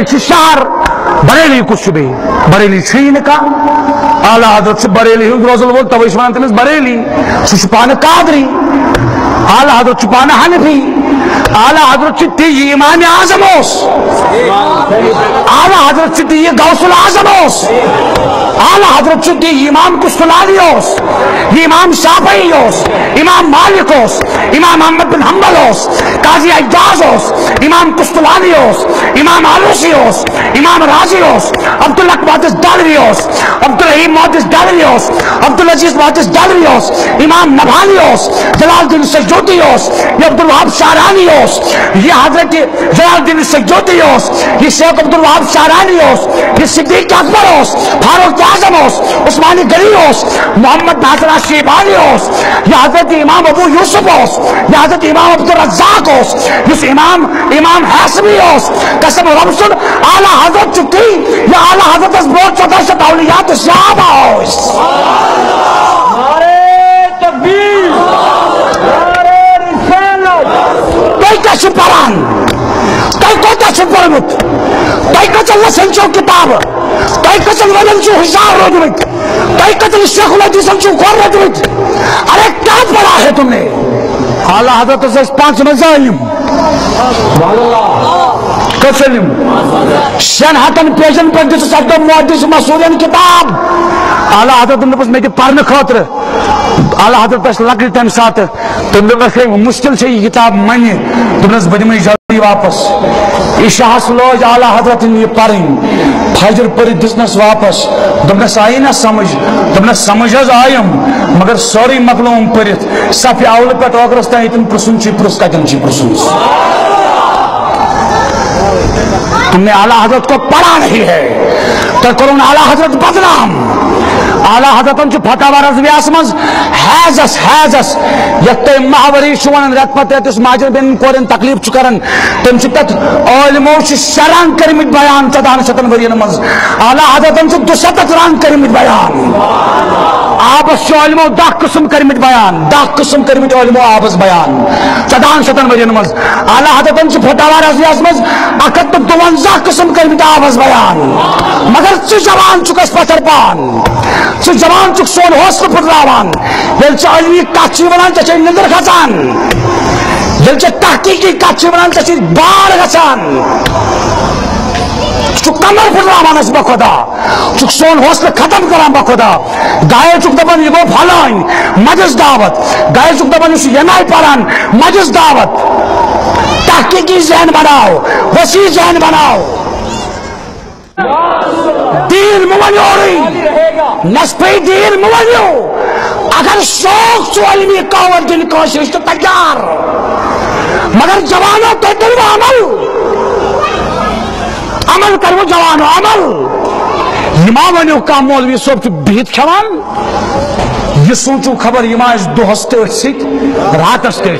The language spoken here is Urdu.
شہر بریلی کس بریلی کا اعلیٰ حضرت بریلی روزل وول توے ونان تمس بریلی سہ پانہ قادری اعلیٰ حضرت پانہ حنفی اعلیٰ حضرت تی امام اعظم اعلیٰ حضرت تی غوث العظم اعلیٰ حضرت تی امام کستلانی امام شافعی امام مالک امام احمد بن حنبل قاضی اجاز امام کستلانی امام آلوسی امام رازی عبداللہ محدث دالوی عبدالرحیم محدث دالوی عبدالعزیز محدث دالوی امام نبھانی جلال الدین سجودی یہ عبدالوہاب شعرانی یہ حضرت جلال الدین سجودی یہ شیخ عبدالوہاب شعرانی یہ صدیق اکبر فاروق اعظم عثمانی گلی محمد ناصر شیبانی یہ حضرت امام ابو یوسف یہ حضرت امام عبدالرزاق اس امام حاسمی قسم رب سن اعلیٰ حضرت چکی یا اعلیٰ حضرت اس بہت چودہ اولیات صحابہ نعرہ تکبیر نعرہ رسالت تُہۍ کیٛاہ چھِو پران تُہۍ کوتاہ چھِو پوٚرمُت تُہۍ کٔژن لَچھن چھِو کِتابہٕ تُہۍ کٔژن ؤرین چھِو حِساب روٗدمٕتۍ تُہۍ کٔژن شیخ الحدیثن چھِو گۄڈ روٗدمٕتۍ ارے کیا پڑھا ہے تم نے اعلیٰ حضرت ٲسۍ پانٛژھ مظالم کٔژِم 600 پیجن پہ دِژٕس اکہِ دۄہ محدث مسعودین کتاب اعلیٰ حضرت دوٚپُس مےٚ دِ پرنہٕ خٲطرٕ اعلیٰ حضرت ٲسۍ لۄکٕٹۍ تمہِ ساتہٕ تٔمۍ دوٚپنَس ہے مُشکل چھےٚ یہِ کتاب منہِ دوٚپنَس بہٕ دِمَے جلدی واپس عشاہس لوج اعلیٰ حضرتن یہ پرٕنۍ فجر پٔرِتھ دِژنَس واپس دوٚپنَس آیی نا سمجھ دوٚپنَس سمجھ حظ آیم مگر سورُے مۄکلووُم پٔرِتھ صفہِ اولہٕ پٮ۪ٹھ ٲخرس تام ییٚتٮ۪ن پرٛژھُن چھُے پرٛژھ کتٮ۪ن چھُے پرٛژھُن تم نے اعلیٰ حضرت کو پڑھا نہیں ہے تو کرون اعلیٰ حضرت بدنام اعلیٰ حضرت فتح رضویہ مز حیضس یت ماہوری ون رت پتہ رتس ماجر بین کورن تکلیف کران تم تک علمو شران کرمت بیان 1400 ورین مز اعلیٰ حضرت 200 ران کرمت بیان آبس علمو 10 قسم کرمت بیان 10 قسم کرمت علمو آبس بیان 1400 ورین مز اعلیٰ حضرت فتح رضویہ مز 152 قسم کرمت آبس بیان مگر ژٕ جوان چکس پتھر پان ژٕ جوان چک سون حوصلہ پھٹراوان ییٚلہِ ژٕ علمی کتھ چھِ ونان ژےٚ چھے نندر کھسان ییٚلہِ ژےٚ تحقیقی کتھ چھِ ونان ژےٚ چھِ بار گژھان ژٕ کمر پھٹراوان اَسہِ بخدا ژٕ سون حوصلہ ختم کران بخدا گایے چھُکھ دپان یہِ گوٚو پھلٲنۍ مجلس دعوت گایے چھُکھ دپان یہِ چھُ ییٚمہِ آیہِ پران مجلس دعوت تحقیقی ذہن بناو وسیع ذہن بناو دین مونیو نسبی دین مونیو اگر شوق چھو علمی قوت دن کوشش تو تیار مگر جوانوں تو دل عمل کرو جوانوں عمل یہ ونیو کا مولوی صاحب چھو بہت کھوان یہ سوچو خبر یہ دوہس تھی راتس تھی